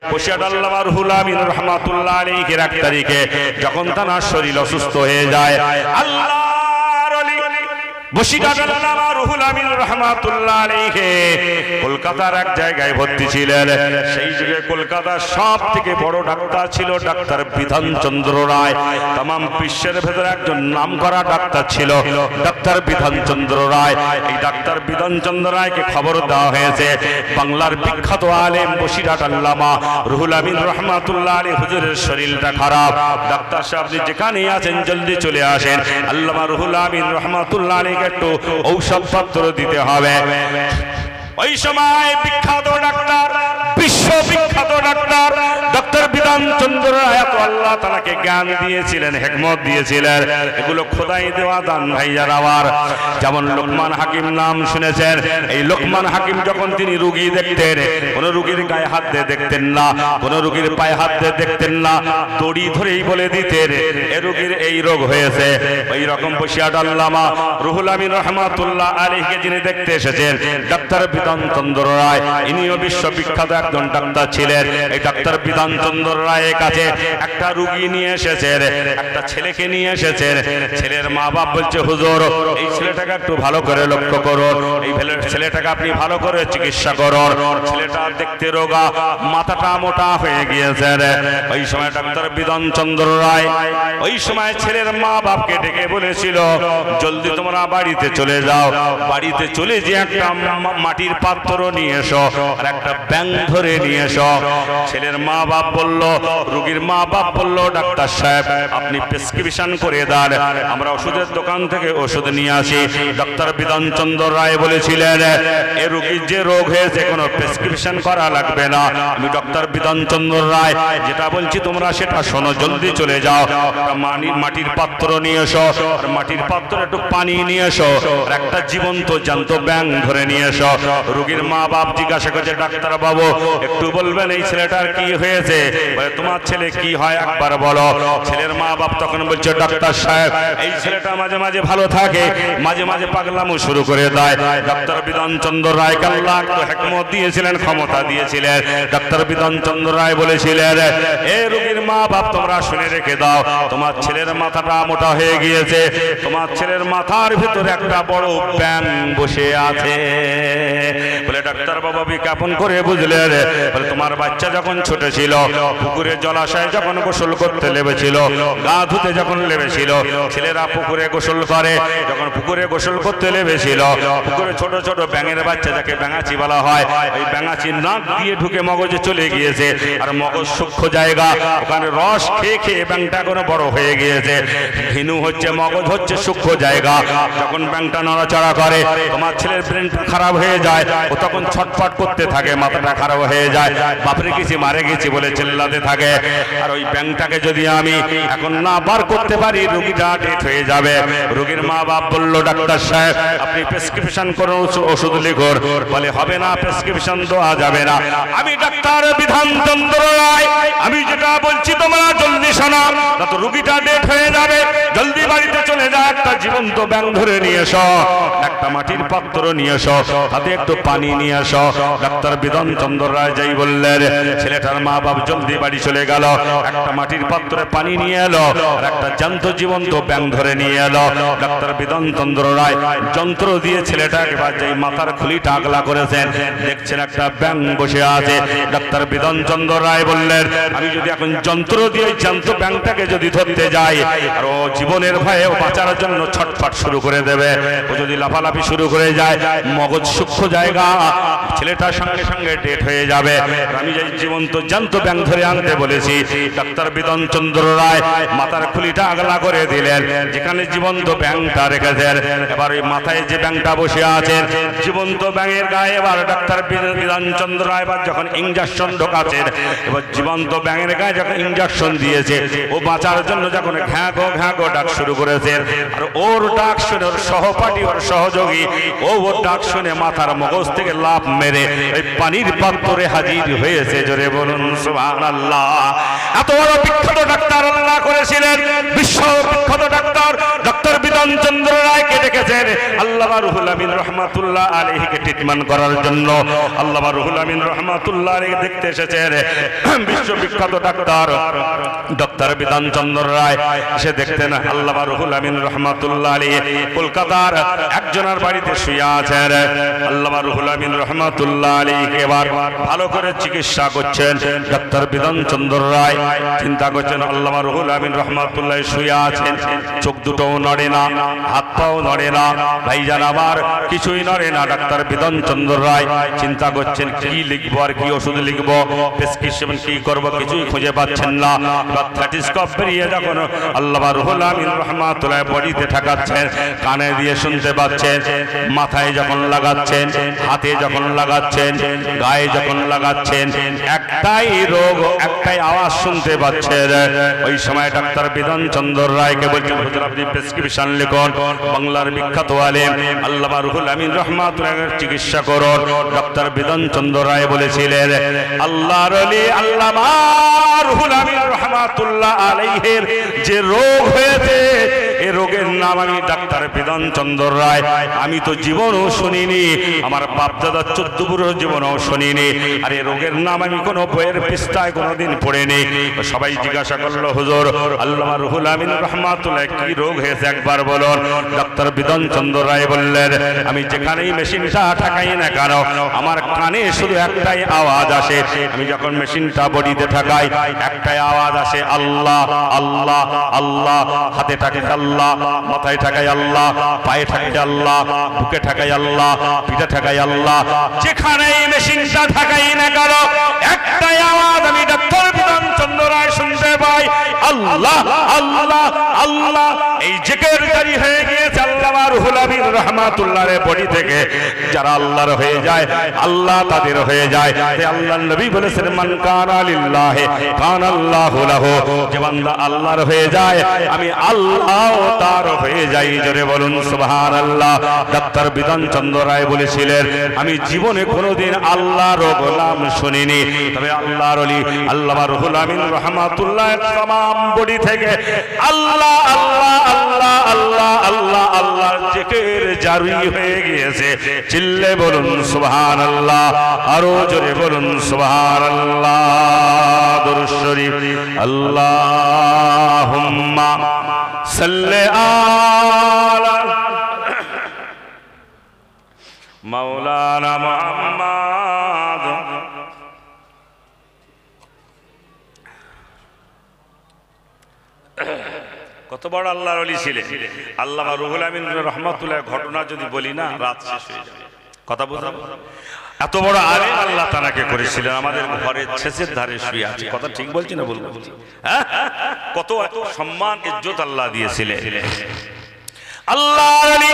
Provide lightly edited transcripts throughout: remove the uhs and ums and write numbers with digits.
বসিরহাট আল্লামা রুহুল আমিন রাহমাতুল্লাহ আলাইহির 1 তারিখে যখন তার শরীর অসুস্থ হয়ে যায়, আল্লাহর ওলি বসিরহাট আল্লামা রুহুল আমিন রাহমাতুল্লাহ আলাইহি কলকাতার এক জায়গায় ভর্তি ছিলেন। সেই যুগে কলকাতার সবথেকে বড় ডাক্তার ছিল ডাক্তার বিধানচন্দ্র রায়। तमाम বিশ্বের ভেতরে একজন নামকরা ডাক্তার ছিল ডাক্তার বিধানচন্দ্র রায়। এই ডাক্তার বিধানচন্দ্র রায়কে খবর দেওয়া হয়েছে বাংলার বিখ্যাত আলেম বসিরহাট আল্লামা রুহুল আমিন রাহমাতুল্লাহ আলাইহি হুজুরের শরীরটা খারাপ, ডাক্তার সাহেব আপনি যেখানেই আছেন জলদি চলে আসেন, আল্লামা রুহুল আমিন রাহমাতুল্লাহ আলাইহি একটু ঔষধপত্র দিতে হবে। ওই সময় বিখ্যাত ডাক্তার, বিশ্ববিখ্যাত ডাক্তার ডক্টর বিধানচন্দ্র রায়, আল্লাহ তাআলাকে জ্ঞান দিয়েছিলেন, হিকমত দিয়েছিলেন, এগুলো খোদাই দেওয়া দান ভাইজান আমার। যেমন লোকমান হাকিম নাম শুনেছেন, এই লোকমান হাকিম যখন তিনি রোগী দেখতেন, কোন রোগীর গায়ে হাত দিয়ে দেখতেন না, কোন রোগীর পায়ে হাত দিয়ে দেখতেন না, দড়ি ধরেই বলে দিতেন এ রোগীর এই রোগ হয়েছে। ওই রকম বসিরহাট আল্লামা রুহুল আমিন রাহমাতুল্লাহ আলাইহিকে যিনি দেখতে এসেছেন ডাক্তার বিধানচন্দ্র রায়, ইনিও বিশ্ববিখ্যাত একজন ডাক্তার ছিলেন। এই ডাক্তার বিধানচন্দ্র রায়ের কাছে একটা রোগী নিয়ে এসেছেন, একটা ছেলেকে নিয়ে এসেছেন। ছেলের মা বাপ বলছে হুজুর এই ছেলেটাকে একটু ভালো করে লক্ষ্য করুন, এই ছেলেটাকে আপনি ভালো করে চিকিৎসা করুন, ছেলেটা দেখতে রোগা, মাথাটা মোটা হয়ে গিয়েছে। ওই সময় ডাক্তার বিধানচন্দ্র রায় ওই সময় ছেলের মা বাপকে ডেকে বলেছিল জলদি তোমরা বাড়িতে চলে যাও, বাড়িতে চলে যে একটা মাটির পাত্র নিয়ে এসো আর একটা ব্যাঙ ধরে নিয়ে এসো। ছেলের মা বাপ বলল, রোগীর মা বাপ বলল ডাক্তার সাহেব আপনি প্রেসক্রিপশন করে দেন, আমরা ওষুধের দোকান থেকে ওষুধ নিয়ে আসি। ডাক্তার বিধানচন্দ্র রায় বলেছিলেন এ রোগীর যে রোগ হয়েছে কোনো প্রেসক্রিপশন করা লাগবে না, আমি ডাক্তার বিধানচন্দ্র রায় যেটা বলছি তোমরা সেটা শোনো, জলদি চলে যাও, মাটির পাত্র নিয়ে এসো আর মাটির পাত্র একটু পানি নিয়ে এসো আর একটা জীবন্ত জ্যান্ত ব্যাঙ ধরে নিয়ে এসো। রোগীর মা বাপ জিজ্ঞাসা করছে ডাক্তার বাবু একটু বলবেন এই ছেলেটার কি হয়েছে? বলে তোমার ছেলে কি হয় একবার বলো। ছেলের মা বাপ তখন বলছে ডাক্তার সাহেব এই ছেলেটা মাঝে মাঝে ভালো থাকে, মাঝে মাঝে পাগলামো শুরু করে দেয়। ডাক্তার বিধানচন্দ্র রায়কে আল্লাহ একটু হিকমত দিয়েছিলেন, ক্ষমতা দিয়েছিলেন। ডাক্তার বিধানচন্দ্র রায় বলেছিলেন এ রোগীর মা বাপ তোমরা শুনে রেখে দাও, তোমার ছেলের মাথাটা মোটা হয়ে গিয়েছে, তোমার ছেলের মাথার ভিতরে একটা বড় ব্যাঙ বসে আছে। বলে ডাক্তার বাবা বিজ্ঞাপন করে বুঝলেন? বলে তোমার বাচ্চা যখন ছোট ছিল পুকুরে জলাশয়ে যখন গোসল করতে লেবেছিল, গা ধুতে যখন লেবেছিল, ছেলেরা পুকুরে গোসল করে, যখন পুকুরে গোসল করতে লেবেছিল পুকুরে ছোট ছোট ব্যাঙের বাচ্চা যাকে ব্যাঙাচি বলা হয়, ওই ব্যাঙাচি নাক দিয়ে ঢুকে মগজে চলে গিয়েছে আর মগজ সূক্ষ্ম জায়গা, ওখানে রস খেয়ে খেয়ে ব্যাঙটা কোনো বড় হয়ে গিয়েছে। ভিনু হচ্ছে মগজ হচ্ছে সূক্ষ্ম জায়গা, যখন ব্যাঙটা নড়াচড়া করে তোমার ছেলের ব্রেন খারাপ হয়ে যায়, ও তখন ছটফট করতে থাকে, মাথাটা খারাপ হয়ে যায়, বাপরে গেছি মারে গেছি বলে চিল্লাতে থাকে। আর ওই ব্যাঙটাকে যদি আমি এখন না বার করতে পারি রোগীটা ডেথ হয়ে যাবে। রোগীর মা বাপ বলল ডাক্তার সাহেব আপনি প্রেসক্রিপশন করুন, ওষুধ লিখুন। বলে হবে না, প্রেসক্রিপশন দেওয়া যাবে না, আমি ডাক্তার বিধানচন্দ্র রায় আমি যেটা বলছি তোমরা জলদি শোনো, না তো রোগীটা ডেথ হয়ে যাবে। জলদি বাড়িতে চলে যা, একটা জীবন্ত ব্যাঙ ধরে নিয়ে এসো, একটা মাটির পাত্র নিয়ে এসো, তাতে একটু পানি নিয়ে এসো। ডাক্তার বিধানচন্দ্র রায় যাই বললেন, ছেলেটার মা বাপ জলদি বাড়ি চলে গেল, একটা মাটির পাত্রে পানি নিয়ে এলো আর একটা জ্যান্ত জীবন্ত ব্যাঙ ধরে নিয়ে এলো। ডাক্তার বিধানচন্দ্র রায় যন্ত্র দিয়ে ছেলেটাকে যেই মাথার খুলিটা আগলা করেছেন, দেখছেন একটা ব্যাঙ বসে আছে। ডাক্তার বিধানচন্দ্র রায় বললেন আমি যদি এখন যন্ত্র দিয়ে জ্যান্ত ব্যাঙটাকে যদি ধরতে যাই আর ও জীবনের ভয়ে ও বাঁচার জন্য ছটফট শুরু করে দেবে, ও যদি লাফালাফি শুরু করে যায় মগজ সূক্ষ্ম জায়গা, ছেলেটার সঙ্গে সঙ্গে ডেথ হয়ে যাবে। আমি যে জীবন্ত জ্যান্ত ব্যাঙ ধরে আনতে বলেছি, ডাক্তার বিধানচন্দ্র রায় মাথার খুলিটা আগলা করে দিলেন, যেখানে জীবন্ত ব্যাঙটা রেখেছেন। এবার ওই মাথায় যে ব্যাঙটা বসে আছেন জীবন্ত ব্যাঙের গায়ে এবার ডাক্তার বিধানচন্দ্র রায় এবার যখন ইঞ্জেকশন ঢোকাচ্ছেন, এবার জীবন্ত ব্যাঙের গায়ে যখন ইঞ্জেকশন দিয়েছে ও বাঁচার জন্য যখন ঘ্যাঁ গো ডাক শুরু করেছেন, আর ওর ডাক শুনে ওর সহপাঠী ওর সহযোগী ওর ডাক শুনে মাথার মগজ থেকে লাফ মেরে ওই পানির পাত্রে হাজির হয়েছে। জোরে বলুন সুবহানাল্লাহ। এত বড় বিখ্যাত ডাক্তার আল্লাহ করেছিলেন, বিশ্ব বিখ্যাত ডাক্তার ডক্টর বিধান চন্দ্র রায়কে ডেকেছেন আল্লামা রুহুল আমিন রহমাতুল্লাহ আলাইহিকে ট্রিটমেন্ট করার জন্য। আল্লামা রুহুল আমিন রহমাতুল্লাহ আলাইহি দেখতে এসেছেন বিশ্ববিখ্যাত ডক্টর বিধান চন্দ্র রায়। সে দেখতেন আল্লামা রুহুল আমিন রহমাতুল্লাহ আলাইহি কলকাতার একজনের বাড়িতে শুয়ে আছেন। আল্লামা রুহুল আমিন রহমাতুল্লাহ আলাইহিকে এবার ভালো করে চিকিৎসা করছেন ডক্টর বিধান চন্দ্র রায়। চিন্তা করছেন আল্লামা রুহুল আমিন রহমাতুল্লাহ শুয়ে আছেন, চোখ দুটোও নড়ে না, হাত পাও নড়ে না, ভাইজান আমার কিছুই নড়ে না। ডাক্তার বিধান চন্দ্র রায় চিন্তা করছেন কি লিখবো আর কি ওষুধ লিখবো, প্রেসক্রিপশন কি করবো কিছুই খুঁজে পাচ্ছেন না। স্টেথোস্কোপ বেরিয়ে যখন আল্লামা রুহুল আমিন রহমাতুল্লাহ বডিতে ঠাকাচ্ছেন, কানে দিয়ে শুনতে পাচ্ছেন, মাথায় যখন লাগাচ্ছেন, হাতে যখন লাগাচ্ছেন, গায়ে যখন লাগাচ্ছেন, একটাই রোগ একটাই আওয়াজ শুনতে পাচ্ছেন। ওই সময় ডাক্তার বিধান চন্দ্র রায়কে বলছেন হুজুর আপনি প্রেসক্রিপশন লিখুন, বাংলার বিখ্যাত আলেম আল্লামা রুহুল আমিন রহমাতুল্লাহের চিকিৎসা করুন। ডাক্তার বিধান চন্দ্র রায় বলেছিলেন আল্লাহর ওলি আল্লামা রুহুল আমিন রহমাতুল্লাহ আলাইহির যে রোগ হয়েছে এই রোগের নাম আমি ডাক্তার বিধান চন্দ্র রায় আমি তো জীবনও শুনিনি, আমার বাপ দাদা 14 পুরুষ জীবনও শুনিনি, আর এই রোগের নাম আমি কোনো বইয়ের পৃষ্ঠায় কোনোদিন পড়িনি। সবাই জিজ্ঞাসা করলো হুজুর আল্লামা রুহুল আমিন রহমাতুল্লাহ কি রোগ হয়েছে একবার বলুন। ডাক্তার বিধান চন্দ্র রায় বললেন আমি যেখানেই মেশিনটা ঠাকাই না কেন আমার কানে শুধু একটাই আওয়াজ আসে, আমি যখন মেশিনটা বডিতে ঠাকাই একটাই আওয়াজ আসে আল্লাহ আল্লাহ আল্লাহ। হাতে ঠাকে আল্লাহ, মাথায় ঠাকাই আল্লাহ, পায়ে ঠাকাই আল্লাহ, বুকে ঠাকাই আল্লাহ, পিঠে ঠাকাই আল্লাহ, যেখানেই মেশিনটা ঠাকাই না কেন একটাই আওয়াজ আমি ডাক্তার বিধান চন্দ্র রায় শুনতে পাই আল্লাহ আল্লাহ আল্লাহ। এই জিকির জারি হয়ে গিয়েছে আল্লামা রুহুল আমিন রহমাতুল্লাহর বডি থেকে। যারা আল্লাহর হয়ে যায় আল্লাহ তাদের হয়ে যায়। তাই আল্লাহর নবী বলেছেন মান কানা লিল্লাহি কানা আল্লাহু লাহু, যে বান্দা আল্লাহর হয়ে যায় আমি আল্লাহ তার হয়ে যাই। জোরে বলুন সুবহানাল্লাহ। ডাক্তার বিধান চন্দ্র রায় বলেছিলেন আমি জীবনে কোনোদিন আল্লাহর গোলাম শুনিনি, তবে আল্লাহর ওলি আল্লামা রুহুল আমিন রহমাতুল্লাহ तमाम বডি থেকে আল্লাহ আল্লাহ আল্লাহ আল্লাহ আল্লাহ আল্লাহর জিকির জারি হয়ে গিয়েছে। চিল্লে বলুন সুবহানাল্লাহ, আরো জোরে বলুন সুবহানাল্লাহ। দুরূদ শরীফ আল্লাহুম্মা সাল্লি আলা মাওলানা মুহাম্মদ। কত বড় আল্লাহর ওলি ছিলেন আল্লামা রুহুল আমিন রহমাতুল্লাহ। ঘটনা যদি বলি না রাত শেষ হয়ে যাবে, কথা বুঝলাম। এত বড় আলেম আল্লাহ তাআলাকে করেছিলেন, আমাদের ঘরের শেষের ধারে শুয়ে আছে। কথা ঠিক বলছি না বলবো? হ্যাঁ, কত সম্মান ইজ্জত আল্লাহ দিয়েছিলেন। আল্লাহর ওলি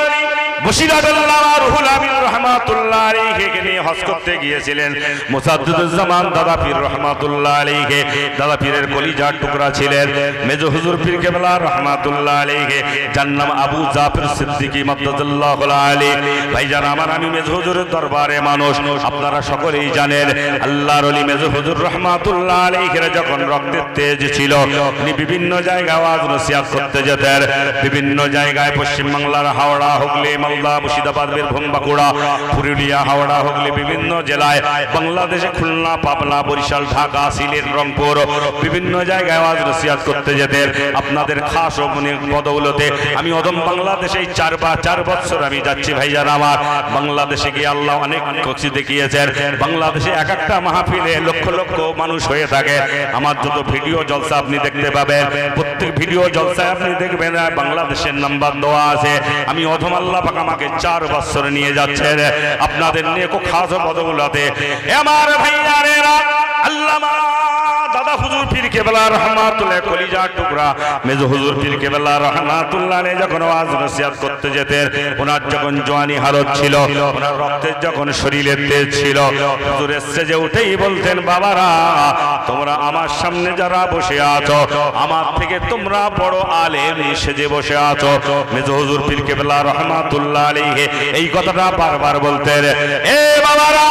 বসিরহাট আল্লামা রুহুল আমিন রহমাতুল্লাহ আলাইহিকে নিয়ে হজ করতে গিয়েছিলেন মুসাদ্দিদুজ্জামান দাদা পীর রহমাতুল্লাহ আলাইহি। দাদা পীরের কলিজার টুকরা ছিলেন মেজো হুজুর পীর কেবলা রহমাতুল্লাহ আলাইহি, যার নাম আবু জাফর সিদ্দিকী মাদ্দাদাল্লাহু আলাইহি। ভাইজান আমার, আমি মেজো হুজুরের দরবারে মানুষ, আপনারা সকলেই জানেন আল্লাহর ওলি মেজো হুজুর রহমাতুল্লাহ আলাইহির যখন রক্তের তেজ ছিল উনি বিভিন্ন জায়গায় ওয়াজ নসিহত করতে যেতেন। বিভিন্ন জায়গায় পশ্চিম বাংলার হাওড়া, হুগলি, মালদা, মুর্শিদাবাদ, বীরভূম, বাঁকুড়া, পুরুলিয়া, হাওড়া, হুগলি, বিভিন্ন জেলায়, বাংলাদেশে খুলনা, পাবনা, বরিশাল, ঢাকা, সিলেট, রংপুর, বিভিন্ন জায়গায় ওয়াজ নসিহত করতে যেতেন। আপনাদের খাস ও বদৌলতে আমি অদম বাংলাদেশে 4 বছর আমি যাচ্ছি। ভাইজান আমার, বাংলাদেশে গিয়ে আল্লাহ অনেক কিছু দেখিয়েছেন। বাংলাদেশে এক একটা মাহফিলে লক্ষ লক্ষ মানুষ হয়ে থাকে। আমার যত ভিডিও জলসা আপনি দেখতে পাবেন, প্রত্যেক ভিডিও জলসায় আপনি দেখবেন বাংলাদেশের নাম্বার দেওয়া আছে। আমি অধম আল্লাহ পাক আমাকে 4 বছর নিয়ে যাচ্ছেন আপনাদের নেক ও খাস বদৌলতে। আমার ভাইয়ারেরা, আল্লামা দাদা হুজুর পীর কেবলা রহমাতুল্লাহ কলিজার টুকরা মেজো হুজুর পীর কেবলা রহমাতুল্লাহ আলাইহি যখন ওয়াজ নসিহত করতে যেতেন, ওনার যখন জওয়ানি হালত ছিল, ওনার রক্তের যখন শরীরের তেজ ছিল, হুজুরের স্টেজে উঠেই বলতেন বাবারা তোমরা আমার সামনে যারা বসে আছো আমার থেকে তোমরা বড় আলেম সেজে বসে আছো। মেজো হুজুর পীর কেবলা রহমাতুল্লাহ আলাইহি এই কথাটা বারবার বলতেন। এ বাবারা,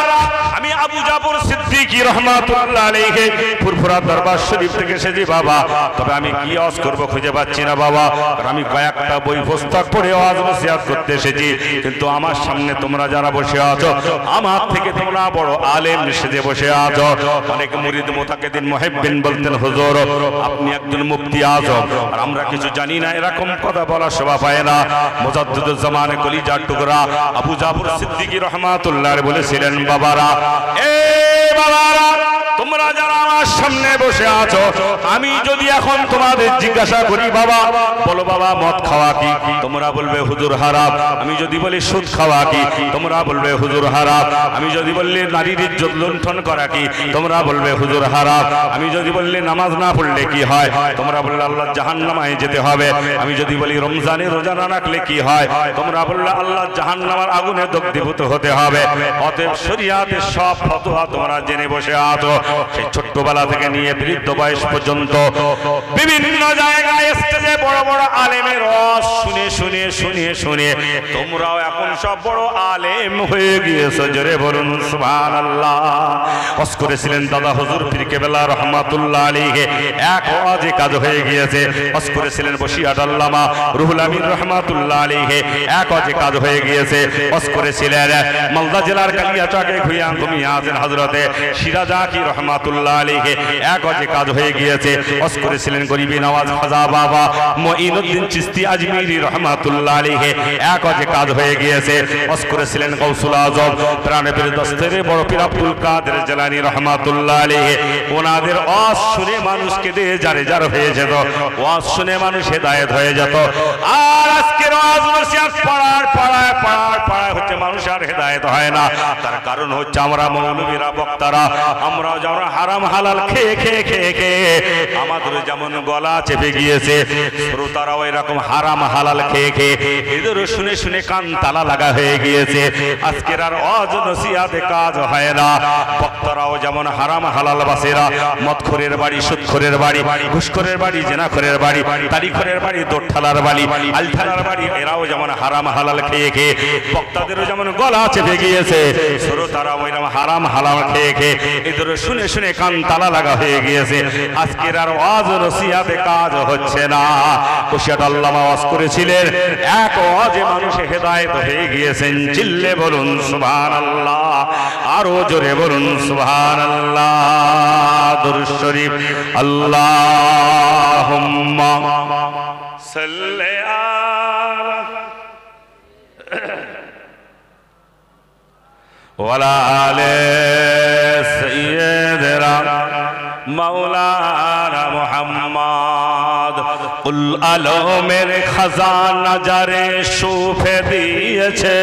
আমি আবু জাফর সিদ্দিকী রাহমাতুল্লাহ আলাইহি ফুরফুরা দরবার শরীফ থেকে এসেছি বাবা, তবে আমি কি ওয়াজ করব খুঁজে পাচ্ছি না বাবা। আমি কয়েকটা বই পুস্তক পড়ে ওয়াজ নসিহত করতে এসেছি, কিন্তু আমার সামনে তোমরা যারা বসে আছো, আমার থেকে তোমরা বড় আলেম সেজে বসে আছো। অনেক মুরিদ মুতাকিদিন মুহিব্বিন বলতেন হুজুর আপনি একজন মুফতি আজম, আর আমরা কিছু জানি না, এরকম কথা বলা শোভা পায় না। মুজাদ্দিদুজ জামানে কলিজার টুকরা আবু জাফর সিদ্দিকী রাহমাতুল্লাহ আলাইহি বলেছিলেন, বাবারা বাবারা তোমরা যারা আমার সামনে বসে আছো, আমি যদি এখন তোমাদের জিজ্ঞাসা করি বাবা বলো বাবা মদ খাওয়া কি, তোমরা বলবে হুজুর হারাম। আমি যদি বলি সুদ খাওয়া কি, তোমরা বলবে হুজুর হারাম। আমি যদি বললি নারীর ইজ্জত লুণ্ঠন করা কি, তোমরা বলবে হুজুর হারাম। আমি যদি বললি নামাজ না পড়লে কি হয়, তোমরা বললে আল্লাহ জাহান্নামে যেতে হবে। আমি যদি বলি রমজানে রোজা না রাখলে কি হয়, তোমরা বললে আল্লাহ জাহান্নামের আগুনে দগ্ধীভূত হতে হবে। অতএব শরীয়তের সব ফতোয়া তোমরা জেনে বসে আছো। সেই ছোট্টবেলা থেকে নিয়ে বৃদ্ধ বয়স পর্যন্ত বিভিন্ন জায়গায় স্টেজে বড় বড় আলেমের ওয়াজ শুনে শুনে শুনে শুনে তোমরাও এখন সব বড় আলেম হয়ে গিয়েছো। জোরে বলুন সুবহানাল্লাহ। ওয়াজ করেছিলেন দাদা হুজুর পীর কেবলা রাহমাতুল্লাহ আলাইহি, এক ওয়াজে কাজ হয়ে গিয়েছে। ওয়াজ করেছিলেন বসিরহাট আল্লামা রুহুল আমিন রাহমাতুল্লাহ আলাইহি, এক ওয়াজে কাজ হয়ে গিয়েছে। ওয়াজ করেছিলেন মালদা জেলার কালিয়াচকে ঘুমিয়ে আছেন হযরতে সিরাজ আকি রাহমাতুল্লাহ আলাইহি, এক ওয়াজে কাজ হয়ে গিয়েছে। ওয়াজ করেছিলেন গরিবী নওয়াজ খাজা বাবা মুঈনুদ্দিন চিশতি আজমিরি রাহমাতুল্লাহ আলাইহি, এক ওয়াজে কাজ হয়ে গিয়েছে। ওয়াজ করেছিলেন গাউসুল আজম প্রাণবীর দস্তরে বড় পীর আব্দুল কাদের জিলানী রাহমাতুল্লাহ আলাইহি, ওনাদের ওয়াজ শুনে মানুষ কেঁদে জারে জার হয়ে যেত, ওয়াজ শুনে মানুষ হেদায়েত হয়ে যেত। আর আজকের ওয়াজ নসিহত পড়ায় হচ্ছে মানুষ আর হেদায়েত হয় না। তার কারণ হচ্ছে আমরা মৌলবীরা বক্তারা আমরা যেমন হারাম হালাল খেয়ে খেয়ে খেয়ে খেয়ে আমাদের যেমন গলা চেপে গিয়েছে, শ্রোতারাও এরকম হারাম হালাল খেয়ে খেয়ে এদেরও শুনে শুনে কান তালা লাগা হয়ে গিয়েছে। আজকের আর ওয়াজ নসিহতে কাজ হয় না। বক্তারাও যেমন হারাম হালাল বাসেরা, মদখোরের বাড়ি, সুদখোরের বাড়ি, ঘুষখোরের বাড়ি, জেনাখোরের বাড়ি, তারিখোরের বাড়ি, দোঠালার বাড়ি, আলঠালার বাড়ি, এরাও যেমন হারাম হালাল খেয়ে খেয়ে বক্তাদেরও যেমন গলা চেপে গিয়েছে, শ্রোতারাও এরকম হারাম হালাল খেয়ে খেয়ে এদেরও শুনে শুনে কান তালা লাগা হয়ে গিয়েছে। আজকের আর ওয়াজ নসিহতে কাজ হচ্ছে না। বসিরহাট আল্লামা ওয়াজ করেছিলেন, এক ওয়াজে মানুষ হেদায়েত হয়ে গিয়েছেন। চিল্লে বলুন সুবহানাল্লাহ, আরো জোরে বলুন সুবহানাল্লাহ। দুরূদ শরীফ আল্লাহুম্মা সাল্লি আলা ওয়ালা আলে সাইয়্যিদিনা মাওলানা মুহাম্মদ। কুল আলমের খাজানা যারে শুফে দিয়েছে,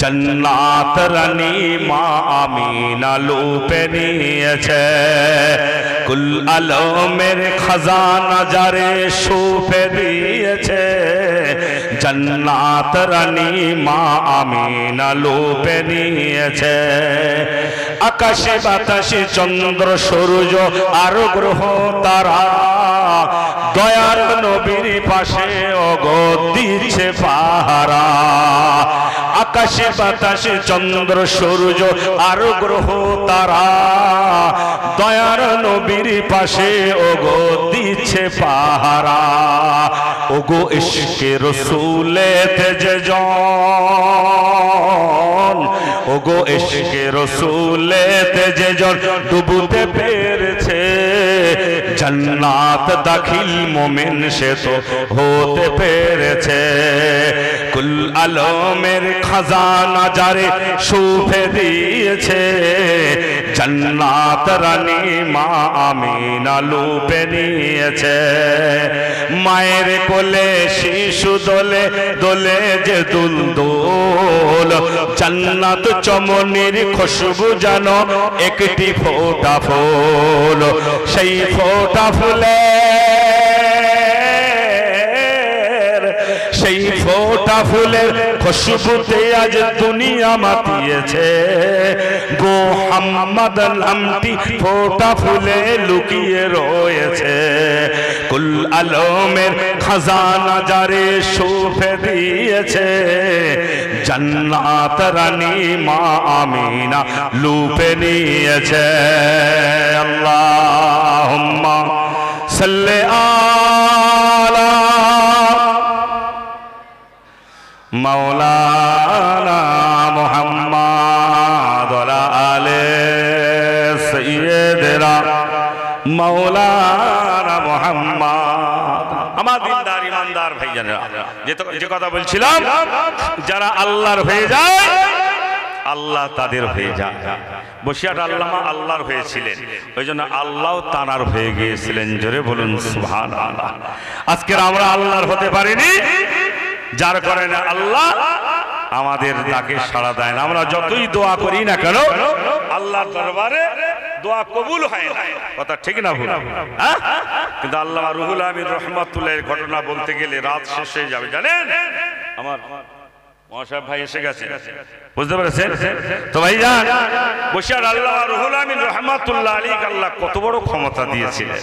জান্নাত রানী মা আমিনা লুপে নিয়েছে। কুল আলমের খাজানা যারে শুফে দিয়েছে, জান্নাত রানী মা আমিনা লুপে নিয়েছে। আকাশে বাতাসে চন্দ্র সূর্য আর গ্রহ তারা দয়ার নবীর পাশে ওগো দিচ্ছে পাহারা। আকাশে বাতাসে চন্দ্র সূর্য আর গ্রহ তারা দয়ার নবীর পাশে ওগো দিচ্ছে পাহারা। ওগো ইশকে রসূলেতে যে জন, ওগো ইশকে রসূলেতে যে জন ডুবতে পেরেছে, জান্নাত দাখিল মোমেন সে তো হতে পেরেছে। কুল আলমের খাজানা যারে শুফে দিয়েছে, জান্নাত রানী মা আমিনা লুপে নিয়েছে। মায়ের কোলে শিশু দোলে দোলে যে দুলদুল, জান্নাত চমনির খুশবু জানো একটি ফোঁটা ফুল। সেই ফোঁটা ফুলের, সেই ফোঁটা ফুলের খুশবুতে আজ দুনিয়া মাতিয়েছে। মোহাম্মদ নামটি ফোঁটা ফুলে লুকিয়ে রয়েছে। কুল আলমের খাজানা যারে শোভে দিয়েছে, জান্নাত রানী মা আমিনা লুপে নিয়েছে। আল্লাহুম্মা সাল্লি আলা মাওলানা মুহাম্মাদ ওয়া আলে সাইয়্যিদিনা মাওলানা মুহাম্মাদ। আমার দিনদার ইমানদার ভাইজানেরা, যে কথা বলছিলাম, যারা আল্লাহর হয়ে যায় আল্লাহ তাদের হয়ে যায়। বসিরহাট আল্লামা আল্লাহর হয়েছিলেন, ওই জন্য আল্লাহ তানার হয়ে গিয়েছিলেন। জোরে বলুন সুবহানাল্লাহ। আজকে আমরা আল্লাহর হতে পারিনি, যার কারণে আল্লাহ আমাদের ডাকে সাড়া দেয় না। আমরা যতই দোয়া করি না কেন আল্লাহর দরবারে দোয়া কবুল হয় না। কথা ঠিক না ভুল? কিন্তু আল্লামা রুহুল আমিন রহমাতুল্লাহের ঘটনা বলতে গেলে রাত শেষ হয়ে যাবে, জানেন? আমার মহাশয় ভাই এসে গেছে, বুঝতে পেরেছেন তো ভাই? যান বসিরহাট আল্লামা রুহুল আমিন রহমাতুল্লাহ আলাইহি আল্লাহ কত বড় ক্ষমতা দিয়েছিলেন।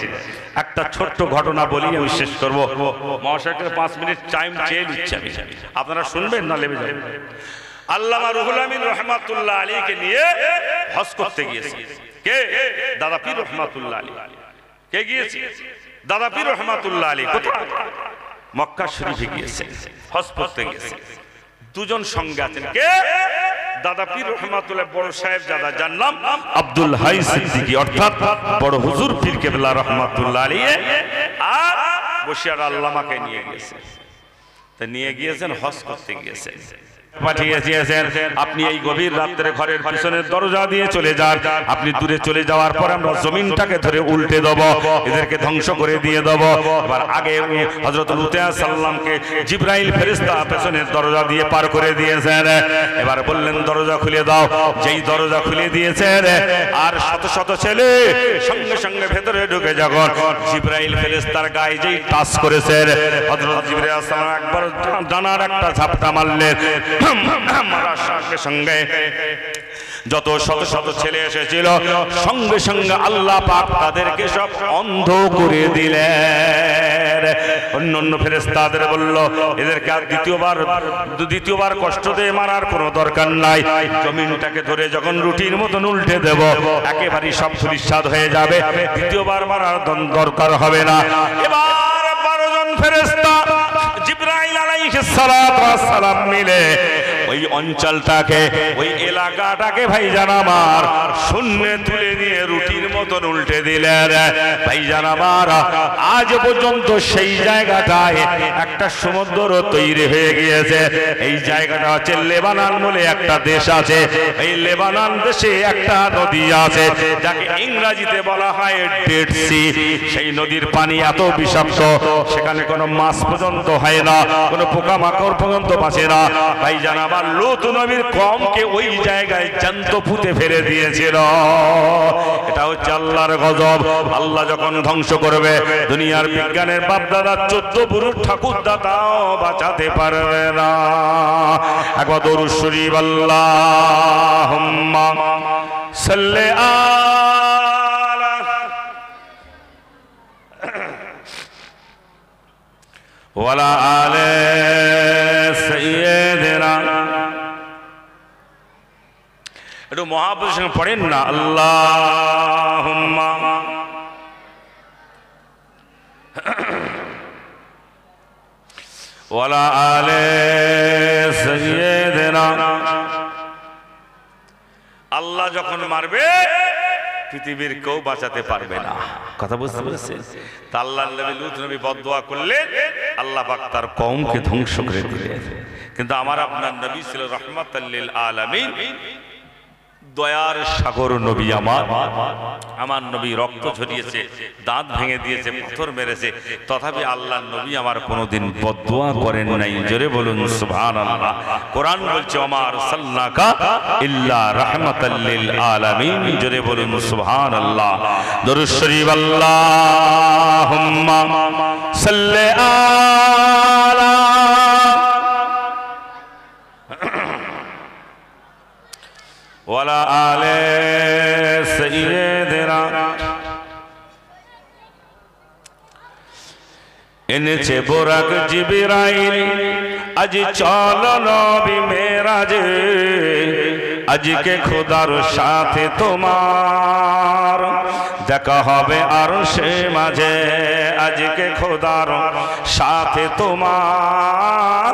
একটা ছোট্ট ঘটনা বলি, আমি শেষ করব। মহাশয়কে 5 মিনিট টাইম চেয়ে নিচ্ছি আমি, আপনারা শুনবেন না লেবে যাবেন। আল্লামা রুহুল আমিন রহমাতুল্লাহ আলাইহিকে নিয়ে হজ করতে গিয়েছে কে? দাদা পীর রহমাতুল্লাহ আলাইহি। কে গিয়েছে? দাদা পীর রহমাতুল্লাহ আলাইহি। কোথায়? মক্কা শরীফে গিয়েছে, হজ করতে গিয়েছে। দুজন সঙ্গে আছেন। কে? দাদা পীর রহমাতুল্লাহ বড় সাহেব দাদা, যার নাম আব্দুল হাই সিদ্দিকী, অর্থাৎ বড় হুজুর পীর কেবলা রহমাতুল্লাহ আলাইহি। আর বসিরহাট আল্লামাকে নিয়ে গিয়েছে, তা নিয়ে গিয়েছেন হজ করতে গিয়েছেন। পাঠিয়েছেন আপনি এই গভীর রাত্রে ঘরের পিছনের দরজা দিয়ে চলে যান। আপনি দূরে চলে যাওয়ার পর আমরা জমিনটাকে ধরে উল্টে দেব, এদেরকে ধ্বংস করে দিয়ে দেব। এবার আগে হযরত লূত আলাইহিস সালামকে জিবরাইল ফেরেশতা পিছনের দরজা দিয়ে পার করে দিয়েছেন। এবার বললেন দরজা খুলে দাও। যেই দরজা খুলে দিয়েছেন আর শত শত ছেলে সঙ্গে সঙ্গে ভেতরে ঢুকে, যখন জিবরাইল ফেরেশতার গায়ে যেই টাচ করেছেন, হযরত জিবরাইল আলাইহিস সালাম একবার ডানার একটা ঝাপটা মারলেন। মারার সঙ্গে সঙ্গে যত শত শত ছেলে এসেছিল সঙ্গে সঙ্গে আল্লাহ পাক তাদেরকে সব অন্ধ করে দিলেন। অন্য ফেরেশতাদের বলল এদেরকে আর দ্বিতীয়বার কষ্ট দিয়ে মারার কোনো দরকার নাই। জমিনটাকে ধরে যখন রুটির মতন উল্টে দেব, একেবারে সব ধূলিসাৎ হয়ে যাবে, দ্বিতীয়বার মারার দরকার হবে না। এবার 12 জন ফেরেশতা জিবরাইল আলাইহিস সালাম মিলে ওই অঞ্চলটাকে, ওই এলাকাটাকে ভাইজান আমার শূন্যে তুলে নিয়ে রুটির মতন উল্টে দিলেন। ভাইজান আমার আজ পর্যন্ত সেই জায়গাটায় একটা সমুদ্র তৈরি হয়ে গিয়েছে। এই জায়গাটা হচ্ছে লেবানন বলে একটা দেশ আছে। এই লেবানন দেশে একটা নদী আছে যাকে ইংরেজিতে বলা হয় ডেড সি। সেই নদীর পানি এত বিষাক্ত, সেখানে কোনো মাছ পর্যন্ত হয় না, কোনো পোকামাকড় পর্যন্ত বাঁচে না। ভাইজান আমার লূত নবীর কওমকে ওই জায়গায় জ্যান্ত পুঁতে ফেলে দিয়েছিল। এটা হচ্ছে আল্লাহর গজব। আল্লাহ যখন ধ্বংস করবে, দুনিয়ার বিজ্ঞানের বাপদাদা 14 পুরুষ ঠাকুর দাতাও বাঁচাতে পারবে না। একবার দরুদ শরীফ আল্লাহুম্মা সাল্লি আলা ওয়ালা আলে সাইয়্যিদিনা। একটু মহাপুরুষের সঙ্গে পড়েন না, আল্লাহুম্মা ওয়ালা আলে সাইয়্যিদিনা। আল্লাহ যখন মারবে পৃথিবীর কেউ বাঁচাতে পারবে না। কথা বুঝতে পেরেছেন? তা আল্লাহর নবী লূত নবী বদদুয়া করলেন, আল্লাহ পাক তার কওমকে ধ্বংস করে দিলেন। কিন্তু আমার আপনার নবী ছিল রাহমাতাল লিল আলামিন, দয়ার সাগর নবী। আমার নবী রক্ত ঝরিয়েছে, দাঁত ভেঙে দিয়েছে, পাথর মেরেছে, তথাপি আল্লাহর নবী আমার কোনোদিন বদদুয়া করেন নাই। জোরে বলুন সুবহানাল্লাহ। কোরআন বলছে ওমা আরসালনাকা ইল্লা রাহমাতাল লিল আলামিন। জোরে বলুন সুবহানাল্লাহ। দরুদ শরীফ আল্লাহুম্মা সাল্লি আলা ওয়ালা আলে সাইয়্যিদিনা। এনেছে বোরাক জিবরাইল আজ চলো নবী মেরাজে আজকে খোদার সাথে তোমার দেখা হবে আরশে মাঝে আজকে খোদার সাথে তোমার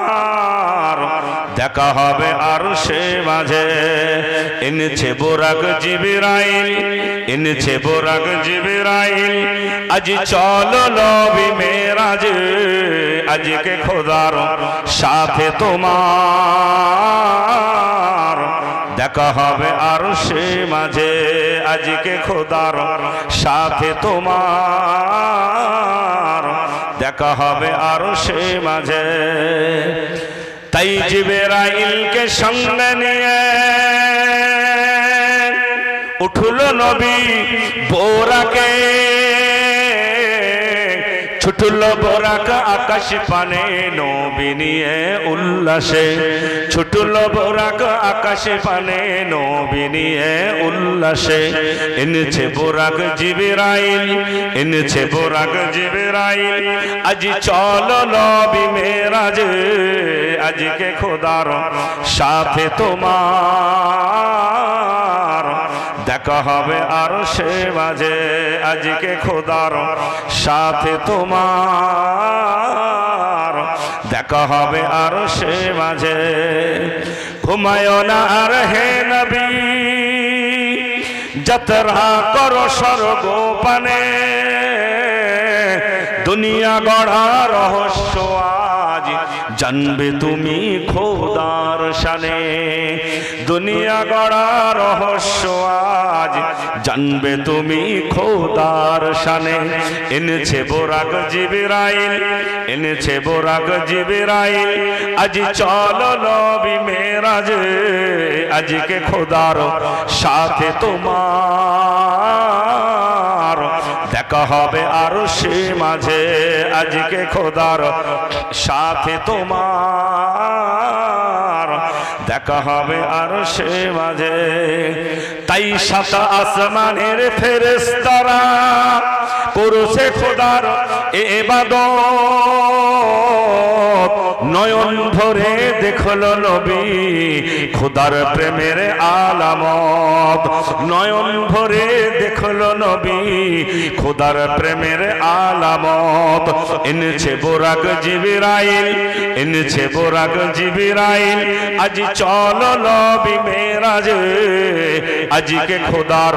দেখা হবে আরশে মাঝে এনেছে বোরাক জিবরাইল এনেছে বোরাক জিবরাইল আজ চলো নবী মেরাজে আজকে খোদার সাথে তোমার দেখা হবে আরশে মাঝে আজকে খোদার সাথে তোমার দেখা হবে আরশে মাঝে তাই জিবরাইলকে সঙ্গে নিয়ে উঠলো নবী বোরাকে ছুটলো বোরাক আকাশ পানে নবী নিয়ে উল্লাসে ছুটলো বোরাক আকাশ পানে নবী নিয়ে উল্লাসে এনেছে বোরাক জিবরাইল এনেছে বোরাক জিবরাইল আজ চলো নবী মেরাজে আজকে খোদার সাথে তোমার দেখা হবে আরশে মাঝে আজকে খোদার সাথে তোমার দেখা হবে আরশে মাঝে ঘুমায়ো না আর হে নবী যাত্রা করো স্বর্গ পানে দুনিয়া গড়া রহস্য আজ জানবে তুমি খোদার শানে দুনিয়া গড়া রহস্য আজ জানবে তুমি খোদার শানে এনেছে বোরাক জিবরাইল এনেছে বোরাক জিবরাইল আজ চলো নবী মেরাজে আজকে খোদার সাথে তোমার দেখা হবে আরশে মাঝে আজকে খোদার সাথে তোমার দেখা হবে আরশে মাঝে তাই সাত আসমানের ফেরেশতারা করছে খোদার ইবাদত নয়ন ভরে দেখলো নবী খোদার প্রেমের আলামত নয়ন ভরে দেখলো নবী খোদার প্রেমের আলামত এনেছে বোরাক জিবরাইল এনেছে বোরাক জিবরাইল আজ চলো নবী মেরাজে আজকে খোদার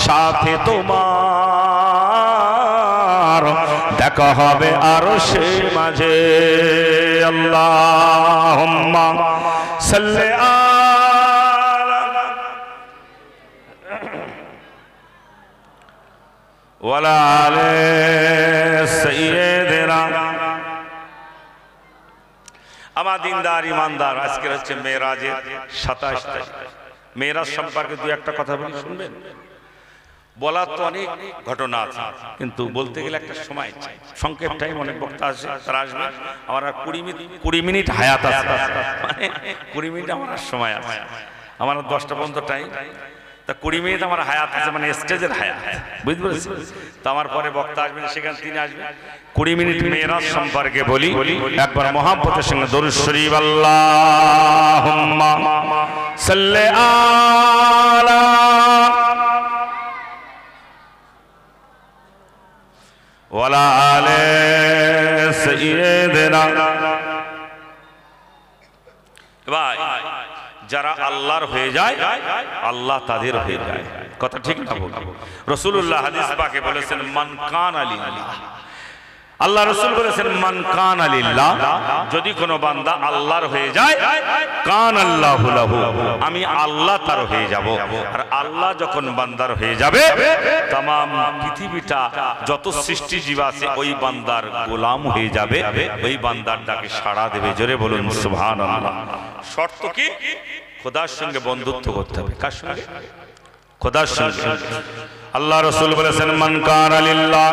সাথে তোমার দেখা হবে আরশে মাঝে আল্লাহুম্মা সাল্লি আলা ওয়ালা আলে সাইয়্যিদিনা আমার দিনদার ইমানদার আজকে হচ্ছে মেরাজের 27 তারিখ মেরাজ সম্পর্কে দুই একটা কথা বলি শুনবেন বলার তো অনেক ঘটনা আছে কিন্তু বলতে গেলে একটা সময় চাই সংক্ষেপ টাইম অনেক বক্তা আছে তারা আসবে আমার আর 20 মিনিট হায়াত আছে মানে 20 মিনিট আমার সময় আছে আমার 10টা পর্যন্ত টাইম তা 20 মিনিট আমার হায়াত আছে মানে স্টেজের হায়াত বুঝতে পেরেছেন তো আমার পরে বক্তা আসবেন সেখানে তিনি আসবেন 20 মিনিট মেরাজ সম্পর্কে বলি একবার মহব্বতের সঙ্গে দরুদ শরীফ আল্লাহুম্মা সাল্লি আলা ওয়ালা আলে সাইয়্যিদিনা ভাই যারা আল্লাহর হয়ে যায় আল্লাহ তাদের হয়ে যায় কথা ঠিক না বল রাসূলুল্লাহ হাদিস পাকে বলেছেন মান কানা লিল্লাহ আল্লাহ রাসূল বলেছেন মান কানা লিল্লাহ যদি কোনো বান্দা আল্লাহর হয়ে যায় কান আল্লাহু লাহু আমি আল্লাহ তার হয়ে যাব আর আল্লাহ যখন বান্দার হয়ে যাবে तमाम পৃথিবীটা যত সৃষ্টি জীব আছে ওই বান্দার গোলাম হয়ে যাবে ওই বান্দার ডাকে সাড়া দেবে জোরে বলুন সুবহানাল্লাহ শর্ত কি খোদার সঙ্গে বন্ধুত্ব করতে হবে কার সঙ্গে খোদার সঙ্গে আল্লাহ রাসূল বলেছেন মান কানা লিল্লাহ,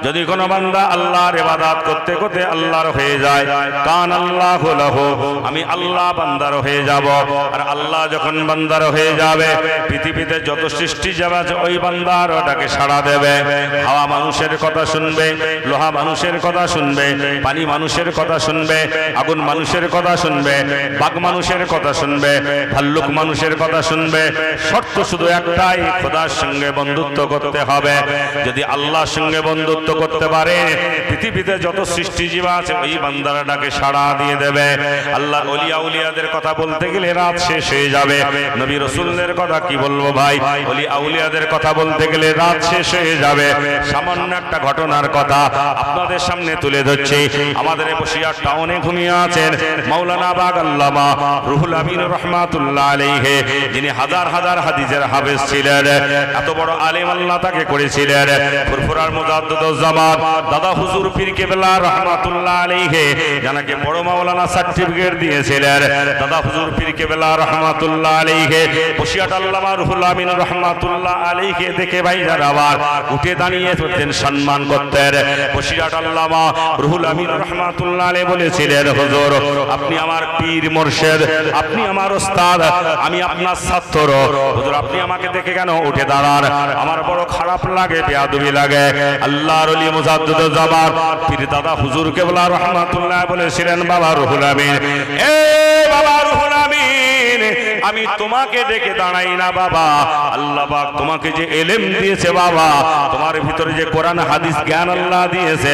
যদি কোনো বান্দা আল্লাহর ইবাদত করতে করতে আল্লাহর হয়ে যায়, কান আল্লাহু লাহু, আমি আল্লাহ বান্দার হয়ে যাব। আর আল্লাহ যখন বান্দার হয়ে যাবে, পৃথিবীতে যত সৃষ্টি যাবে ওই বান্দার ওটাকে সাড়া দেবে। হাওয়া মানুষের কথা শুনবে, লোহা মানুষের কথা শুনবে, পানি মানুষের কথা শুনবে, আগুন মানুষের কথা শুনবে, বাঘ মানুষের কথা শুনবে, ভাল্লুক মানুষের কথা শুনবে। শর্ত শুধু একটাই, খোদার সঙ্গে বন্ধুত্ব করতে হবে। যদি আল্লাহর সঙ্গে বন্ধুত্ব করতে পারে, পৃথিবীতে যত সৃষ্টিজীব আছে ওই বান্দারাটাকে সাড়া দিয়ে দেবে। আল্লাহ ওলিয়া উলিয়াদের কথা বলতে গেলে রাত শেষ হয়ে যাবে। নবী রাসূলদের কথা কি বলবো ভাই, ওলিয়া উলিয়াদের কথা বলতে গেলে রাত শেষ হয়ে যাবে। সামান্য একটা ঘটনার কথা আপনাদের সামনে তুলে ধরছি। আমাদের বসিরহাট টাউনে ঘুমিয়ে আছেন মাওলানা বাগ আল্লামা রুহুল আমিন রহমাতুল্লাহ আলাইহি, যিনি হাজার হাজার হাদিসের হাফেজ ছিলেন। এত বড় আলেম আল্লাহ তাকে করেছিলেন। ফুরফুরার মুজাদ্দিদুজ জামান দাদা হুজুর পীর কেবলা রহমাতুল্লাহ আলাইহি যাকে বড় মাওলানা সার্টিফিকেট দিয়েছিলেন, দাদা হুজুর পীর কেবলা রহমাতুল্লাহ আলাইহি বসিরহাট আল্লামা রুহুল আমিন রহমাতুল্লাহ আলাইহি দেখে ভাই যারা আবার উঠে দাঁড়িয়ে করতেন, সম্মান করতেন। বসিরহাট আল্লামা রুহুল আমিন রহমাতুল্লাহ আলাইহি বলেছিলেন, হুজুর আপনি আমার পীর মুর্শিদ, আপনি আমার ওস্তাদ, আমি আপনার ছাত্র, হুজুর আপনি আমাকে দেখে কেন উঠে দাঁড়ান? আমার বড় খারাপ লাগে, বেয়াদবি লাগে। আল্লাহর ওলি মুজাদ্দিদুজ জামান পীর দাদা হুজুর কেবলা রহমাতুল্লাহ বলেছিলেন, বাবা রুহুল আমিন, এ বাবা রুহুল আমিন, আমি তোমাকে দেখে দাঁড়াই না বাবা, আল্লাহ পাক তোমাকে যে ইলম দিয়েছে বাবা, তোমার ভিতরে যে কোরআন হাদিস জ্ঞান আল্লাহ দিয়েছে,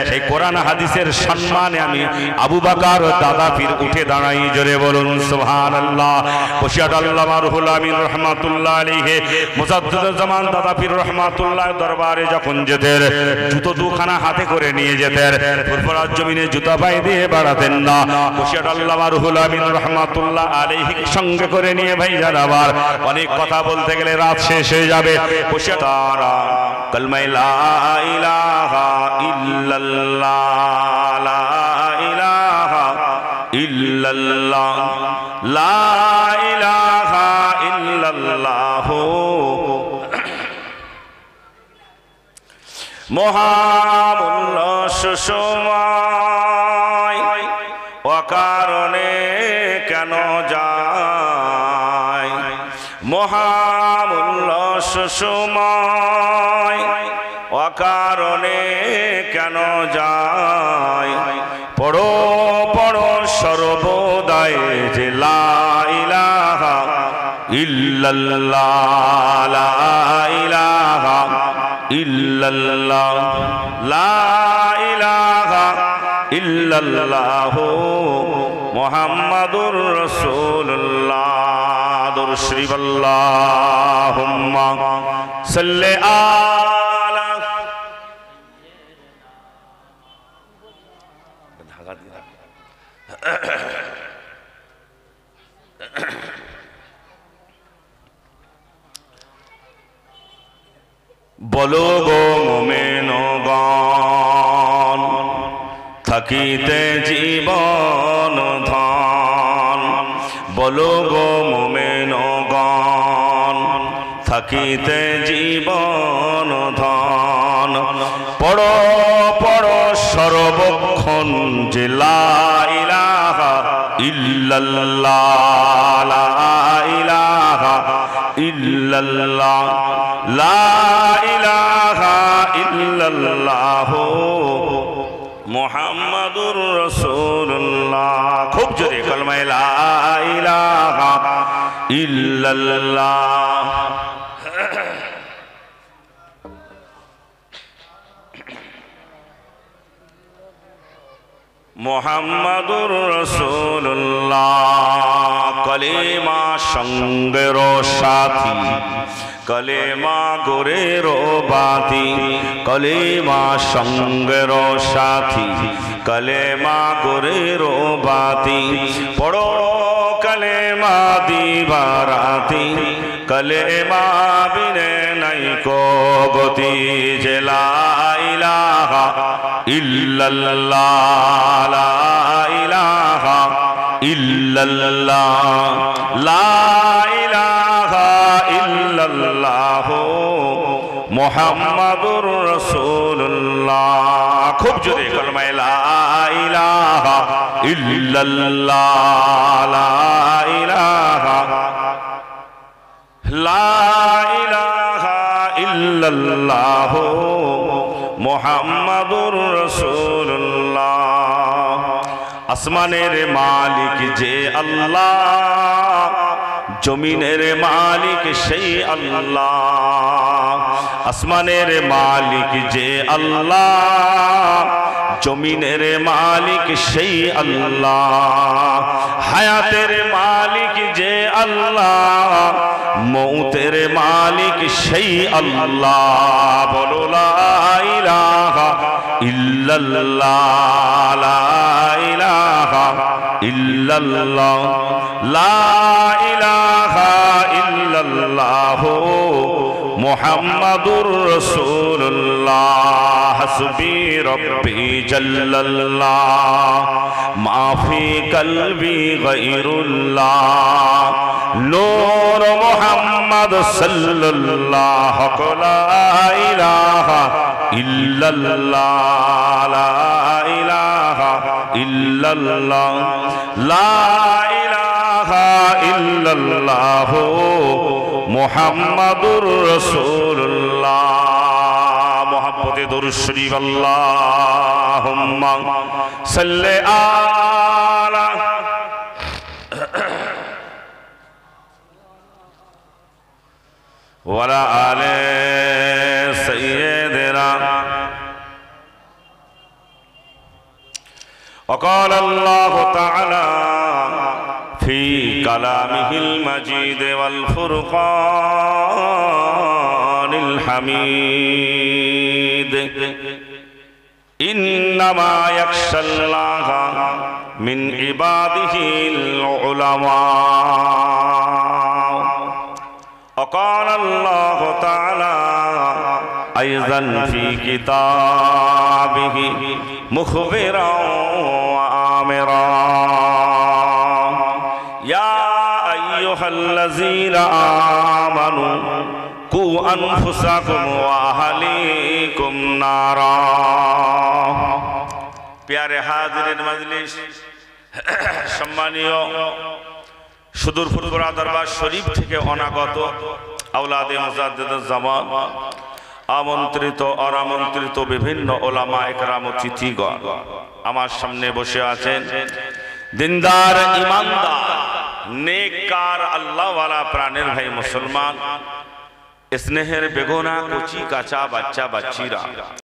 সেই কোরআন হাদিসের সম্মানে আমি আবু বকর দাদা পীর উঠে দাঁড়াই। জোরে বলুন সুবহানাল্লাহ। বসিরহাট আল্লামা রুহুল আমিন রহমাতুল্লাহ আলাইহি মুজাদ্দিদুজ জামান দাদা পীর রহমাতুল্লাহ দরবারে যখন যেতেন, জুতো দুখানা হাতে করে নিয়ে যেতেন, ফুরফুরার জমিনে জুতা পায়ে দিয়ে বেড়াতেন না। বসিরহাট আল্লামা রুহুল আমিন রহমাতুল্লাহ আলাইহি সঙ্গে করে নিয়ে ভাই যারা আবার অনেক কথা বলতে গেলে রাত শেষ হয়ে যাবে। বসিরহাট কালমা লা ইলাহা ইল্লাল্লাহ, লা ইলাহা ইল্লাল্লাহ, লা ইলাহা ইল্লাল্লাহ মহামূল্য সুসময় অকারণে কেন যায়, মহামূল্য সুসময় অকারণে কেন যায়, পড়ো পড়ো সর্বদাই যে লা ইলাহা ইল্লাল্লাহ, লা ইলাহা ইল্লাল্লাহ, লা ইলাহা ইল্লাল্লাহ মুহাম্মাদুর রাসূলুল্লাহ। দুরূদ শরীফ আল্লাহুম্মা সাল্লি আলা ধাগা দিয়া বলো গো মুমিনগণ, থাকিতে জীবন ধন, বলো গো মুমিনগণ, থাকিতে জীবন ধন, পড়ো পড়ো সর্বক্ষণ যে লা ইলাহা ইল্লাল্লাহ, লা ইলাহা ইল্লাল্লাহ, লা ইলাহা ইল্লাল্লাহ মুহাম্মাদুর রাসূলুল্লাহ। খুব জোরে কলমা লা ইলাহা ইল্লাল্লাহ। মুহাম্মাদুর রাসূলুল্লাহ। কলেমা সঙ্গের সাথী, কলেমা গোরের বাতি, কলেমা সঙ্গের সাথী, কলেমা গোরের বাতি, পড়ো কলেমা দিবারাতি, কলেমা বিনে নাই কো গতি, যে লা ইলাহা ইল্লাল্লাহ, লা ইলাহা ইল্লাল্লাহ, লা ইলাহা ইল্লাল্লাহ মুহাম্মাদুর রাসূলুল্লাহ। খুব জোরে কলমা লা ইলাহা ইল্লাল্লাহ, লা ইলাহা ইল্লাল্লাহ মুহাম্মাদুর রাসূলুল্লাহ। আসমানের মালিক যে আল্লাহ, জমিনের মালিক সেই আল্লাহ। আসমানের মালিক যে আল্লাহ, জমিনের মালিক সেই আল্লাহ। হায়াতের মালিক যে আল্লাহ, মৌতের মালিক সেই আল্লাহ। বলো লা ইলাহা ইল্লাল্লাহ, লা ইলাহা ইল্লাল্লাহ, লা ইলাহা ইল্লাল্লাহ মুহাম্মাদুর রাসূলুল্লাহ। হাসবি রব্বি জাল্লাল্লাহ, মা ফি কলবি গায়রুল্লাহ, নূর মুহাম্মদ সাল্লাল্লাহ, লা ইলাহা ইল্লাল্লাহ, লা ইলাহা ইল্লাল্লাহ, লা ইলাহা ইল্লাল্লাহ মুহাম্মাদুর রাসূলুল্লাহ। মুহাব্বতে দরুদ শরীফ আল্লাহুম্মা সাল্লি আলা ওয়ালা আলে সাইয়্যিদিনা। وقال الله تعالى في كلامه المجيد والفرقان الحميد إنما يخشى الله من عباده العلماء. وقال الله تعالى أيضا في كتابه مخبرا وآمرا يا أيها الذين آمنوا قوا أنفسكم وأهليكم نارا. প্যারে হাজিরিন মজলিস, সম্মানীয় সুদূর ফুরফুরা দরবার শরীফ থেকে অনাগত আওলাদে মুজাদ্দিদুজ জামান, আমন্ত্রিত অনামন্ত্রিত বিভিন্ন ওলামা একরাম ও তিথিগণ আমার সামনে বসে আছেন। দিনদার, ইমানদার, নেককার, আল্লাহওয়ালা প্রাণের ভাই মুসলমান, স্নেহের বেগুনা কচি কাঁচা বাচ্চা বাচ্চিরা,